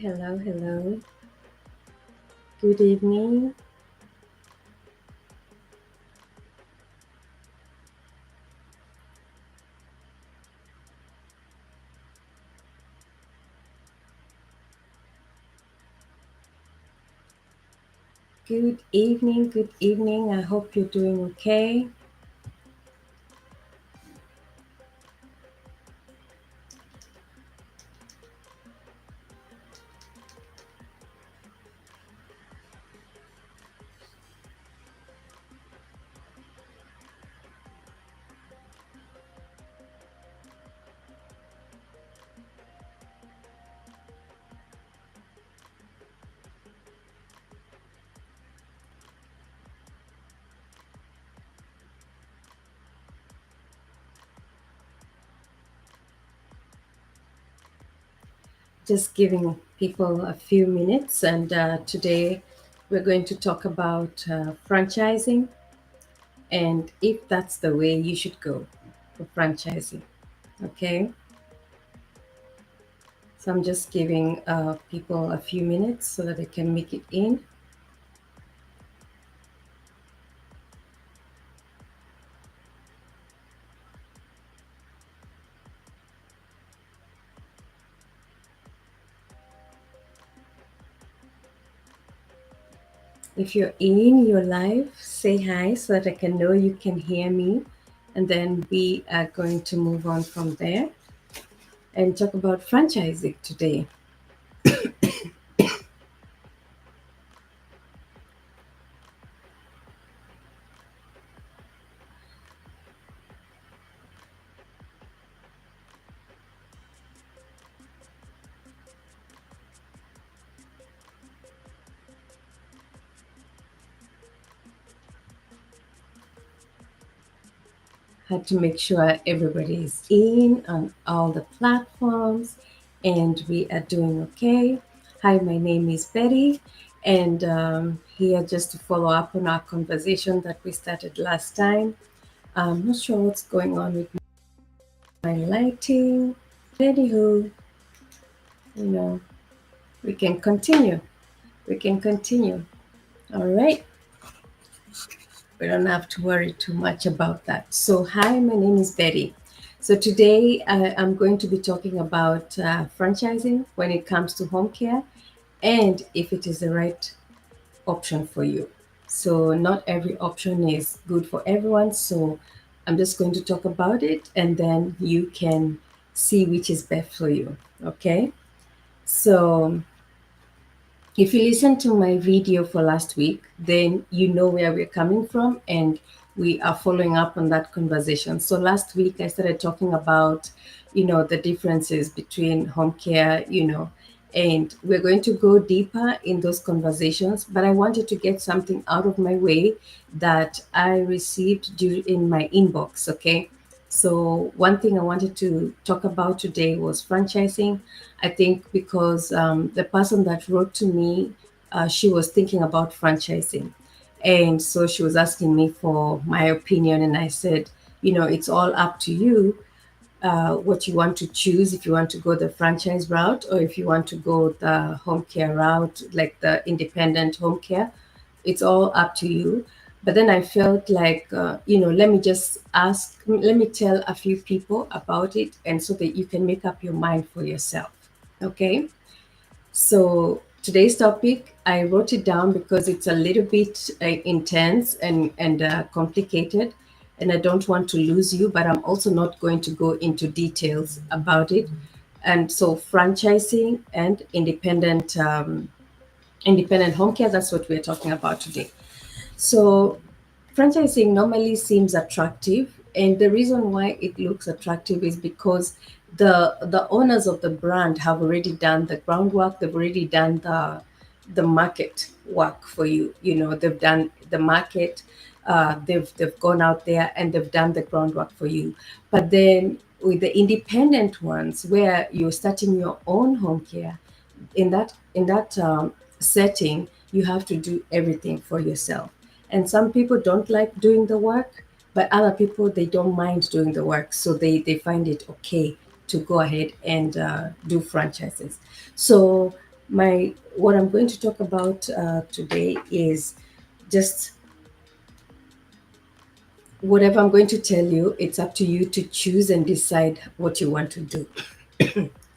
Hello. Good evening. Good evening. Good evening. I hope you're doing okay. Just giving people a few minutes, and today we're going to talk about franchising and if that's the way you should go for franchising. Okay. So I'm just giving people a few minutes so that they can make it in. If you're in your live, say hi so that I can know you can hear me. And then we are going to move on from there and talk about franchising today. Had to make sure everybody is in on all the platforms and we are doing okay. Hi, my name is Betty, and here just to follow up on our conversation that we started last time. I'm not sure what's going on with my lighting. Anywho, you know, we can continue. We can continue. All right. We don't have to worry too much about that. So, hi, my name is Betty. So, today I'm going to be talking about franchising when it comes to home care and if it is the right option for you. So, not every option is good for everyone. So, I'm just going to talk about it and then you can see which is best for you. Okay. So, if you listen to my video for last week, then you know where we're coming from and we are following up on that conversation. So last week I started talking about, the differences between home care, and we're going to go deeper in those conversations, but I wanted to get something out of my way that I received in my inbox, okay? So one thing I wanted to talk about today was franchising. I think because the person that wrote to me, she was thinking about franchising. And so she was asking me for my opinion. And I said, it's all up to you what you want to choose, if you want to go the franchise route or if you want to go the home care route, like the independent home care. It's all up to you. But then I felt like, let me tell a few people about it, and so that you can make up your mind for yourself. Okay. So today's topic, I wrote it down because it's a little bit intense and complicated, and I don't want to lose you. But I'm also not going to go into details about it. And so, franchising and independent home care. That's what we're talking about today. So, franchising normally seems attractive, and the reason why it looks attractive is because the owners of the brand have already done the groundwork. They've already done the market work for you. They've done the market. They've gone out there and they've done the groundwork for you. But then with the independent ones, where you're starting your own home care, in that setting, you have to do everything for yourself. And some people don't like doing the work, but other people, they don't mind doing the work, so they find it okay to go ahead and do franchises. So My what I'm going to talk about today is just whatever I'm going to tell you. It's up to you to choose and decide what you want to do.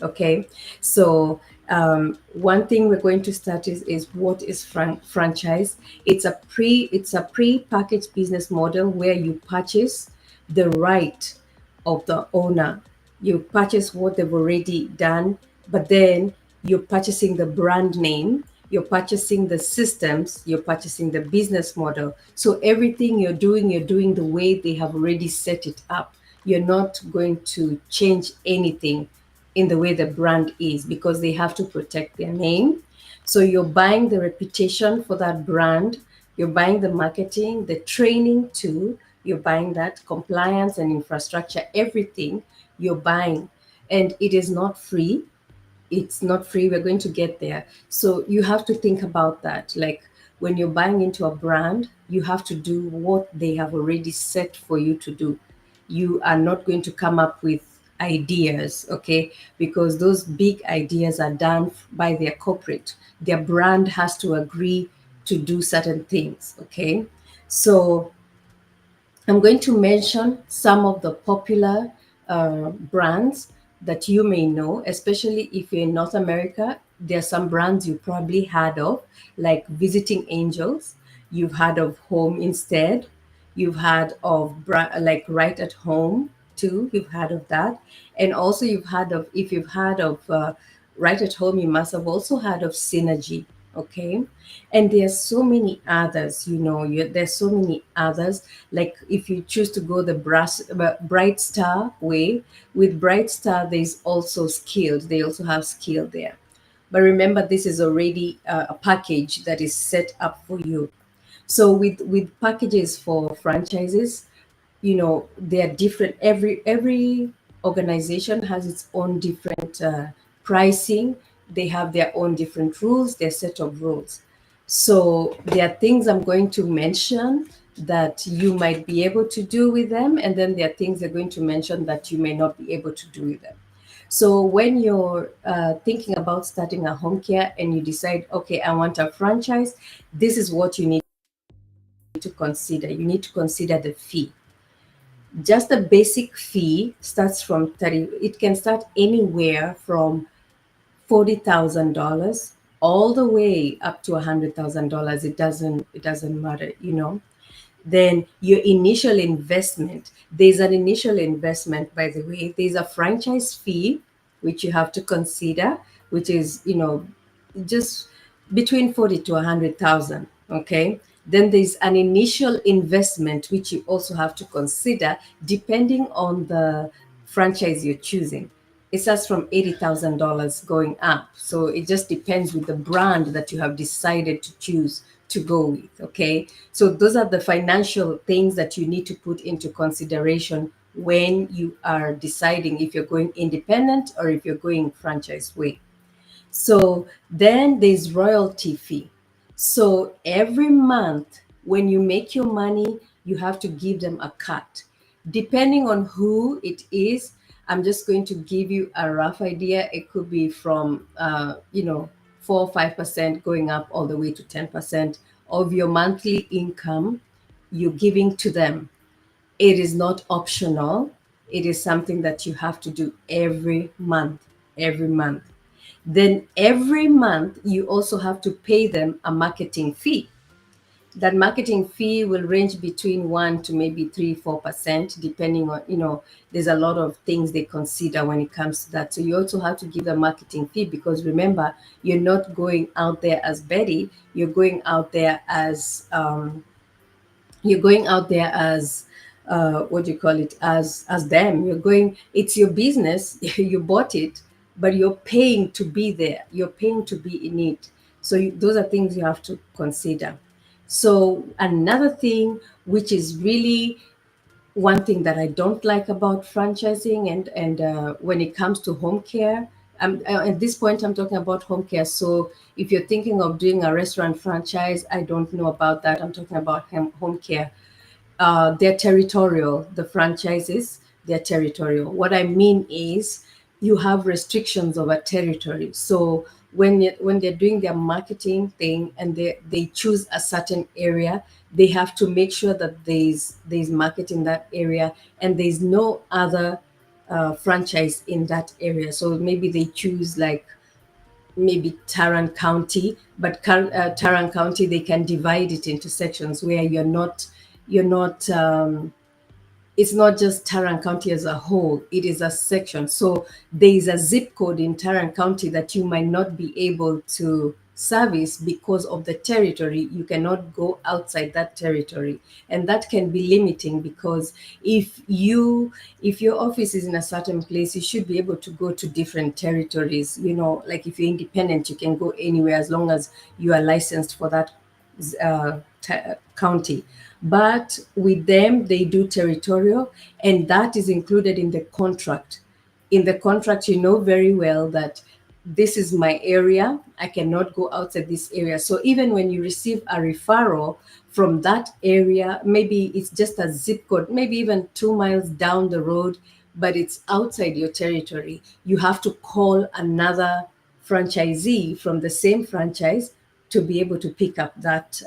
Okay, so one thing we're going to start is what is franchise. It's a pre-packaged business model where you purchase the right of the owner. You purchase what they've already done, but then you're purchasing the brand name, you're purchasing the systems, you're purchasing the business model. So everything you're doing the way they have already set it up. You're not going to change anything in the way the brand is, because they have to protect their name. So you're buying the reputation for that brand, you're buying the marketing, the training too, you're buying that compliance and infrastructure, everything you're buying. And it is not free. It's not free. We're going to get there. So you have to think about that. Like when you're buying into a brand, you have to do what they have already set for you to do. You are not going to come up with ideas, okay? Because those big ideas are done by their corporate. Their brand has to agree to do certain things, okay? So I'm going to mention some of the popular brands that you may know, especially if you're in North America. There are some brands you probably heard of, like Visiting Angels. You've heard of Home Instead. You've heard of like Right at Home too. You've heard of that, and also you've heard of if you've heard of Right at Home, you must have also heard of Synergy. Okay, and there's so many others. There's so many others. Like if you choose to go the Bright Star way, with Bright Star, there's also skilled. They also have skill there. But remember, this is already a package that is set up for you. So with packages for franchises, they're different. Every organization has its own different pricing. They have their own different rules, their set of rules. So there are things I'm going to mention that you might be able to do with them, and then there are things they're going to mention that you may not be able to do with them. So when you're thinking about starting a home care and you decide, okay, I want a franchise, this is what you need to consider. You need to consider the fee. Just the basic fee starts from 30. It can start anywhere from $40,000 all the way up to $100,000. It doesn't matter. Then your initial investment, there's an initial investment, by the way. There's a franchise fee which you have to consider, which is just between 40 to 100,000. Okay, then there's an initial investment which you also have to consider, depending on the franchise you're choosing. It starts from $80,000 going up. So it just depends with the brand that you have decided to choose to go with. Okay. So those are the financial things that you need to put into consideration when you are deciding if you're going independent or if you're going franchise way. So then there's royalty fee. So every month when you make your money, you have to give them a cut. Depending on who it is, I'm just going to give you a rough idea. It could be from 4 or 5% going up all the way to 10% of your monthly income you're giving to them. It is not optional. It is something that you have to do every month. Every month. Then every month, you also have to pay them a marketing fee. That marketing fee will range between 1 to maybe 3, 4%, depending on, there's a lot of things they consider when it comes to that. So you also have to give a marketing fee, because remember, you're not going out there as Betty, you're going out there as what do you call it, as them. You're going, it's your business. You bought it, but you're paying to be there, you're paying to be in it. So those are things you have to consider. So another thing, which is really one thing that I don't like about franchising, and when it comes to home care, at this point I'm talking about home care. So if you're thinking of doing a restaurant franchise, I don't know about that. I'm talking about home care. They're territorial. The franchises, they're territorial. What I mean is, you have restrictions over territory. So when they're doing their marketing thing and they choose a certain area, they have to make sure that there's market in that area and there's no other franchise in that area. So maybe they choose like maybe Tarrant County, but Tarrant County, they can divide it into sections where you're not it's not just Tarrant County as a whole, it is a section. So there is a zip code in Tarrant County that you might not be able to service because of the territory. You cannot go outside that territory. And that can be limiting because if your office is in a certain place, you should be able to go to different territories. Like if you're independent, you can go anywhere as long as you are licensed for that county. But with them, they do territorial, and that is included in the contract. In the contract, you know very well that this is my area. I cannot go outside this area. So even when you receive a referral from that area, maybe it's just a zip code, maybe even 2 miles down the road, but it's outside your territory, you have to call another franchisee from the same franchise to be able to pick up that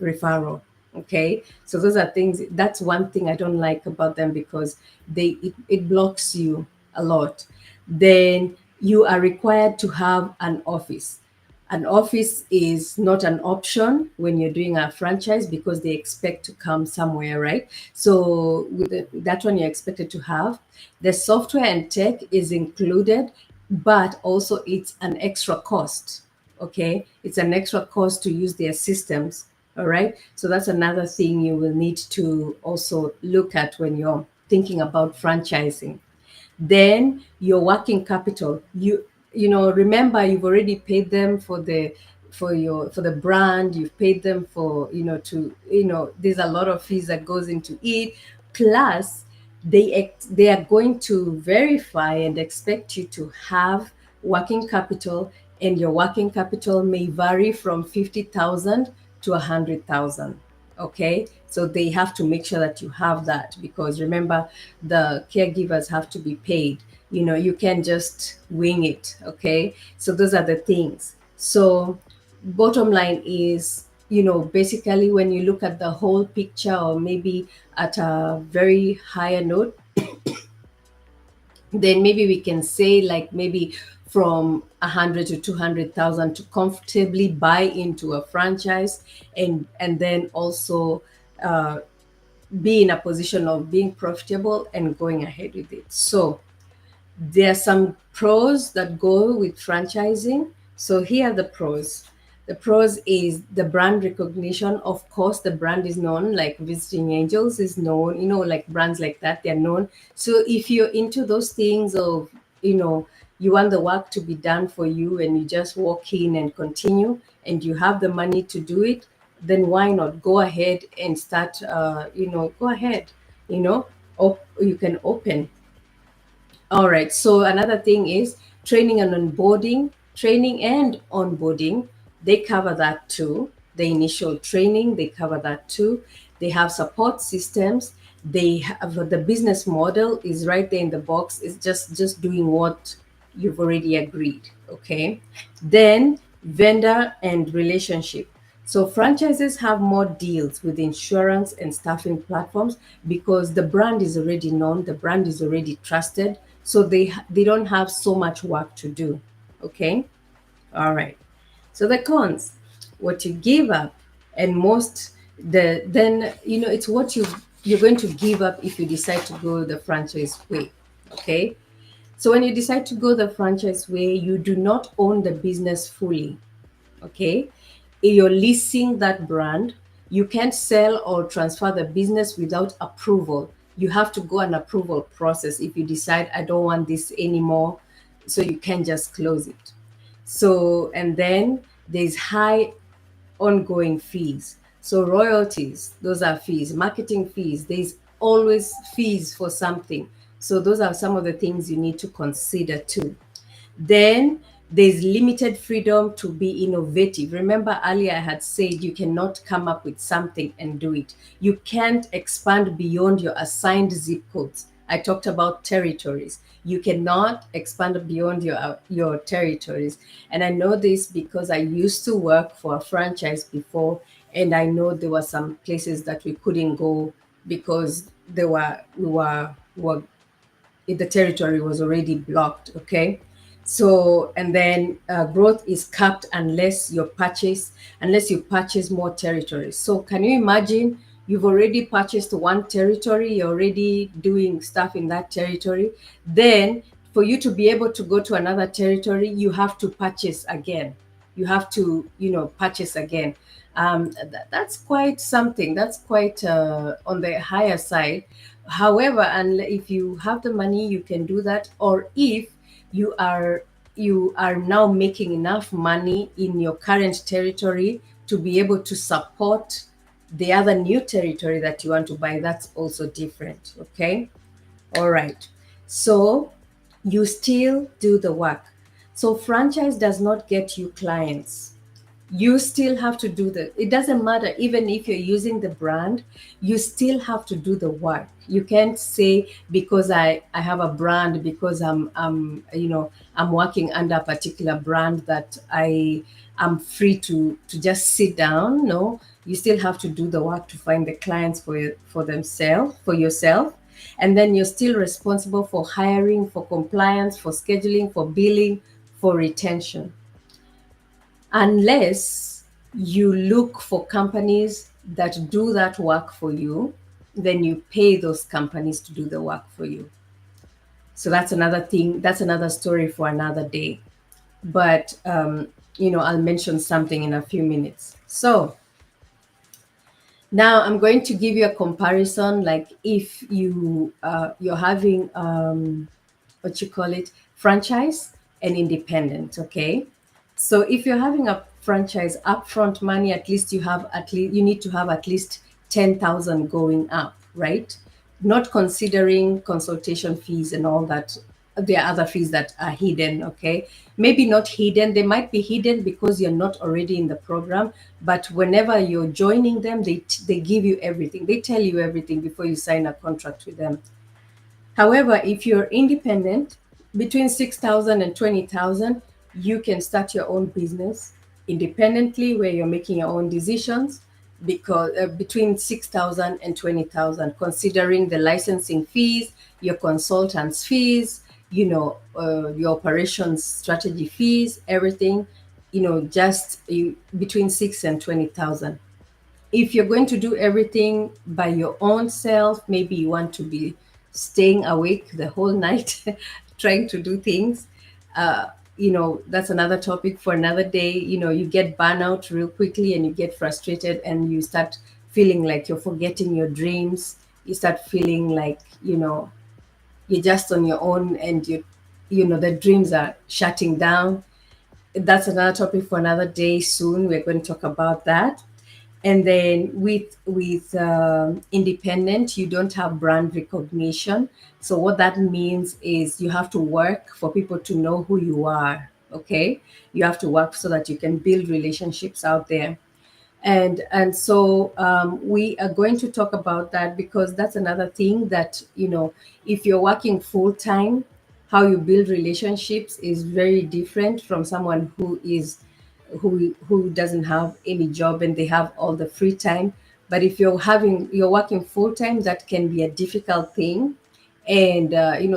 referral. Okay, so those are things. That's one thing I don't like about them because it blocks you a lot. Then you are required to have an office. An office is not an option when you're doing a franchise because they expect to come somewhere, right? So with that one, you're expected to have. The software and tech is included, but also it's an extra cost. Okay, it's an extra cost to use their systems. All right, so that's another thing you will need to also look at when you're thinking about franchising. Then your working capital, remember, you've already paid them for the brand. You've paid them for, there's a lot of fees that goes into it. Plus they are going to verify and expect you to have working capital, and your working capital may vary from 50,000 to 100,000. Okay, so they have to make sure that you have that, because remember, the caregivers have to be paid. You can just wing it. Okay, so those are the things. So bottom line is, basically, when you look at the whole picture, or maybe at a very higher note, then maybe we can say, like, maybe from 100 to 200,000 to comfortably buy into a franchise, and then also be in a position of being profitable and going ahead with it. So there are some pros that go with franchising. So here are the pros. The pros is the brand recognition. Of course, the brand is known, like Visiting Angels is known, like brands like that, they're known. So if you're into those things of, you want the work to be done for you and you just walk in and continue, and you have the money to do it, then why not go ahead and start, go ahead, you can open. All right. So another thing is training and onboarding. Training and onboarding, they cover that too. The initial training, they cover that too. They have support systems. They have the business model is right there in the box. It's just doing what you've already agreed. Okay. Then vendor and relationship. So franchises have more deals with insurance and staffing platforms because the brand is already known, the brand is already trusted, so they don't have so much work to do. Okay? All right. So the cons, what you give up, and most the then it's what you're going to give up if you decide to go the franchise way. Okay? So when you decide to go the franchise way, you do not own the business fully. Okay, you're leasing that brand. You can't sell or transfer the business without approval. You have to go an approval process if you decide, I don't want this anymore. So you can't just close it. So, and then there's high ongoing fees. So royalties, those are fees. Marketing fees, there's always fees for something. So those are some of the things you need to consider too. Then there's limited freedom to be innovative. Remember earlier I had said you cannot come up with something and do it. You can't expand beyond your assigned zip codes. I talked about territories. You cannot expand beyond your territories. And I know this because I used to work for a franchise before, and I know there were some places that we couldn't go because they were we were the territory was already blocked. Okay. So, and then growth is capped unless you purchase more territories. So can you imagine, you've already purchased one territory, you're already doing stuff in that territory, then for you to be able to go to another territory, you have to purchase again. You have to, purchase again. That's quite something. That's quite on the higher side. However, and if you have the money, you can do that. Or if you are you are now making enough money in your current territory to be able to support the other new territory that you want to buy, that's also different. Okay. All right. So you still do the work. So franchise does not get you clients. You still have to do the, it doesn't matter, even if you're using the brand, you still have to do the work. You can't say because I have a brand, because I'm working under a particular brand, that I'm free to just sit down. No, you still have to do the work to find the clients for themselves, for yourself. And then you're still responsible for hiring, for compliance, for scheduling, for billing, for retention, unless you look for companies that do that work for you. Then you pay those companies to do the work for you. So that's another thing, that's another story for another day. But I'll mention something in a few minutes. So now I'm going to give you a comparison, like if you're having what you call it, franchise and independent. Okay. So if you're having a franchise, upfront money, at least you need to have at least 10,000 going up, right? Not considering consultation fees and all that. There are other fees that are hidden. Okay. Maybe not hidden, they might be hidden because you're not already in the program, but whenever you're joining them, they give you everything, they tell you everything before you sign a contract with them. However, if you're independent, between 6,000 and 20,000, you can start your own business independently where you're making your own decisions, because between 6,000 and 20,000, considering the licensing fees, your consultants fees, your operations strategy fees, everything, between 6 and 20,000. If you're going to do everything by your own self, maybe you want to be staying awake the whole night trying to do things. That's another topic for another day. You get burnout real quickly and you get frustrated and you start feeling like you're forgetting your dreams. You start feeling like, you're just on your own, and the dreams are shutting down. That's another topic for another day. Soon we're going to talk about that. And then with independent, you don't have brand recognition. So what that means is you have to work for people to know who you are. Okay. You have to work so that you can build relationships out there. And so we are going to talk about that, because that's another thing that, if you're working full time, how you build relationships is very different from someone who doesn't have any job and they have all the free time. But if you're working full time, that can be a difficult thing, and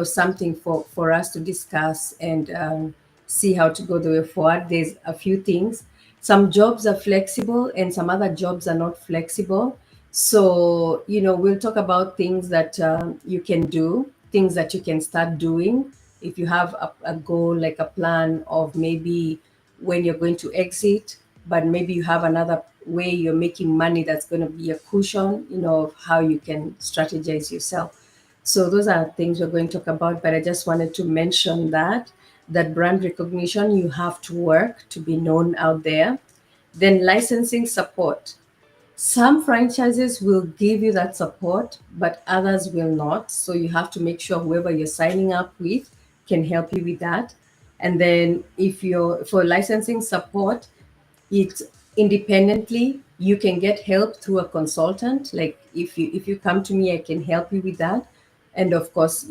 something for us to discuss and see how to go the way forward. There's a few things. Some jobs are flexible and some other jobs are not flexible. So we'll talk about things that you can do, things that you can start doing if you have a goal, like a plan of maybe when you're going to exit, but maybe you have another way you're making money that's going to be a cushion, of how you can strategize yourself. So those are things we're going to talk about, but I just wanted to mention that brand recognition, you have to work to be known out there. Then licensing support. Some franchises will give you that support, but others will not. So you have to make sure whoever you're signing up with can help you with that. And then if you're for licensing support, it's independently, you can get help through a consultant. Like if you come to me, I can help you with that. And of course,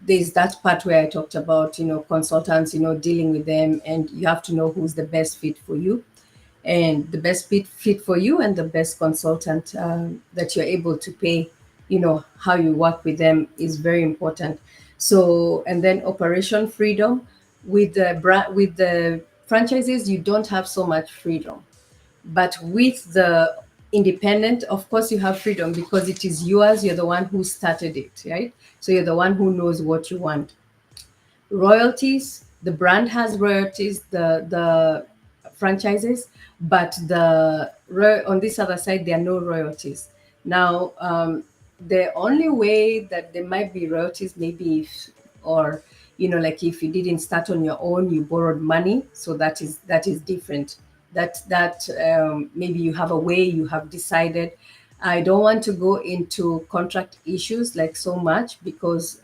there's that part where I talked about, consultants, dealing with them, and you have to know who's the best fit for you, and the best fit for you, and the best consultant that you're able to pay. How you work with them is very important. So, and then operation freedom. With the franchises, you don't have so much freedom, but with the independent, of course, you have freedom because it is yours. You're the one who started it, right? So you're the one who knows what you want. Royalties, the brand has royalties, the franchises, but on this other side there are no royalties. Now, the only way that there might be royalties, maybe if, or like if you didn't start on your own, you borrowed money, so that is different. That maybe you have a way, you have decided. I don't want to go into contract issues like so much, because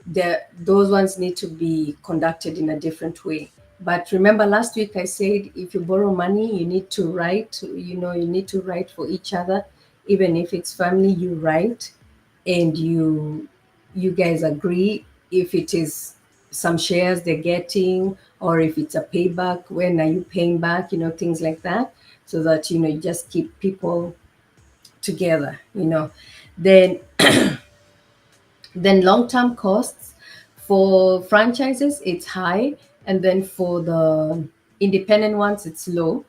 those ones need to be conducted in a different way. But remember, last week I said, if you borrow money, you need to write. You need to write for each other, even if it's family. You write, and you guys agree if it is some shares they're getting, or if it's a payback. When are you paying back? Things like that, so that you just keep people together. Then long-term costs for franchises, it's high, and then for the independent ones, it's low.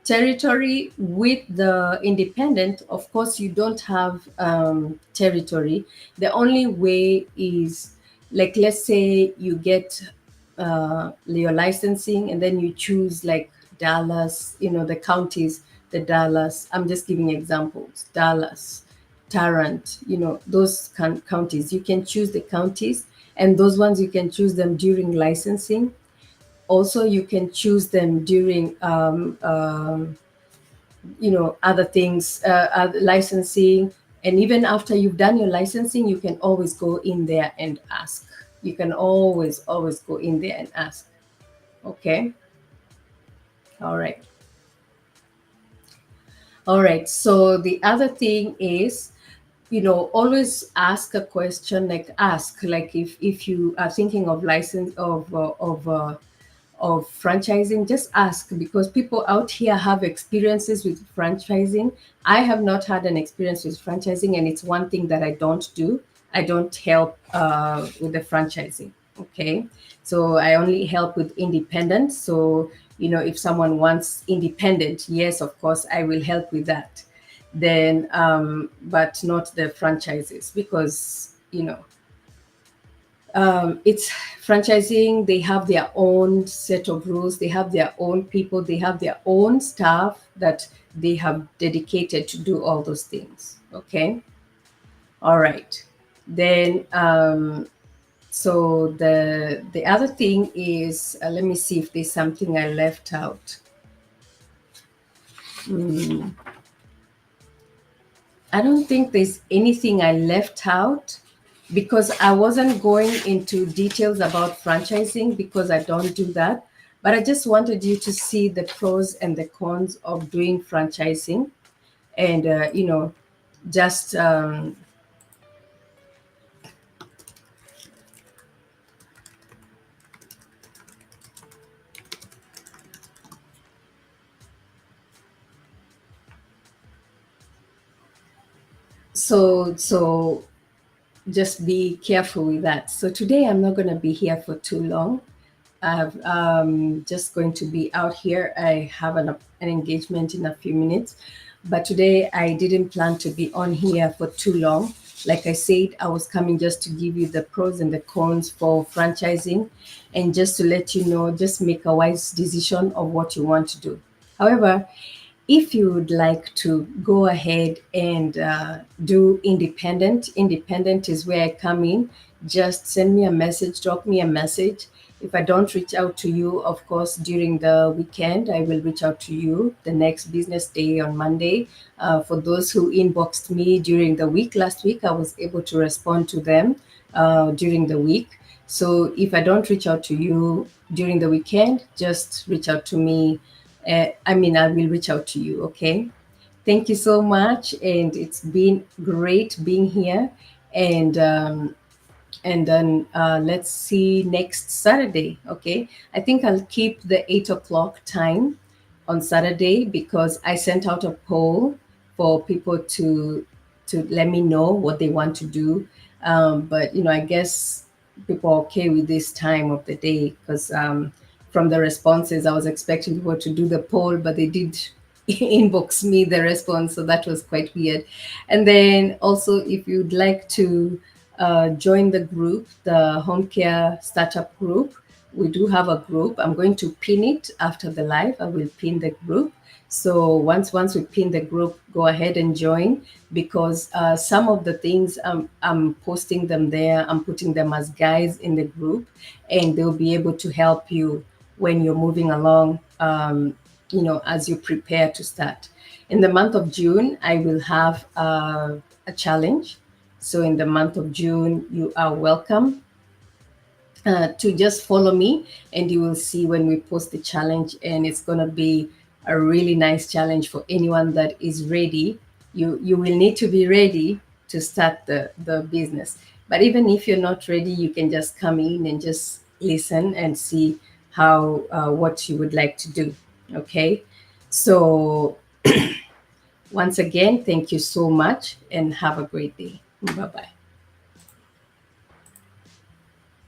Territory with the independent, of course, you don't have territory. The only way is, like, let's say you get your licensing, and then you choose like Dallas, the counties, the Dallas, I'm just giving examples, Dallas, Tarrant, those counties. You can choose the counties, and those ones you can choose them during licensing. Also, you can choose them during other things, licensing. And even after you've done your licensing, you can always go in there and ask. You can always go in there and ask. Okay. All right. All right. So the other thing is, always ask a question. Like, ask, like, if you are thinking of license of franchising, just ask, because people out here have experiences with franchising. I have not had an experience with franchising, and it's one thing that I don't do. I don't help with the franchising. Okay. So I only help with independent. So, if someone wants independent, yes, of course, I will help with that. Then, but not the franchises, because, it's franchising. They have their own set of rules, they have their own people, they have their own staff that they have dedicated to do all those things. Okay. All right. Then, so the other thing is, let me see if there's something I left out. I don't think there's anything I left out, because I wasn't going into details about franchising, because I don't do that. But I just wanted you to see the pros and the cons of doing franchising, and just so just be careful with that. So today I'm not going to be here for too long. I'm just going to be out here. I have an engagement in a few minutes, but today I didn't plan to be on here for too long. Like I said, I was coming just to give you the pros and the cons for franchising, and just to let you know, just make a wise decision of what you want to do. However, if you would like to go ahead and do independent is where I come in. Just send me a message, drop me a message. If I don't reach out to you, of course, during the weekend, I will reach out to you the next business day on Monday. For those who inboxed me during the week, last week, I was able to respond to them during the week. So if I don't reach out to you during the weekend, just reach out to me. I will reach out to you. Okay. Thank you so much. And it's been great being here. and and then let's see next Saturday. Okay, I think I'll keep the 8 o'clock time on Saturday because I sent out a poll for people to let me know what they want to do. But I guess people are okay with this time of the day because from the responses, I was expecting people to do the poll, but they did inbox me the response, so that was quite weird. And then also, if you'd like to join the group, the Home Care Startup Group. We do have a group. I'm going to pin it after the live. I will pin the group. So once we pin the group, go ahead and join because some of the things I'm posting them there. I'm putting them as guides in the group, and they'll be able to help you when you're moving along. As you prepare to start. In the month of June, I will have a challenge. So in the month of June, you are welcome to just follow me, and you will see when we post the challenge, and it's going to be a really nice challenge for anyone that is ready. You will need to be ready to start the business. But even if you're not ready, you can just come in and just listen and see how what you would like to do. Okay, so once again, thank you so much and have a great day. Bye bye.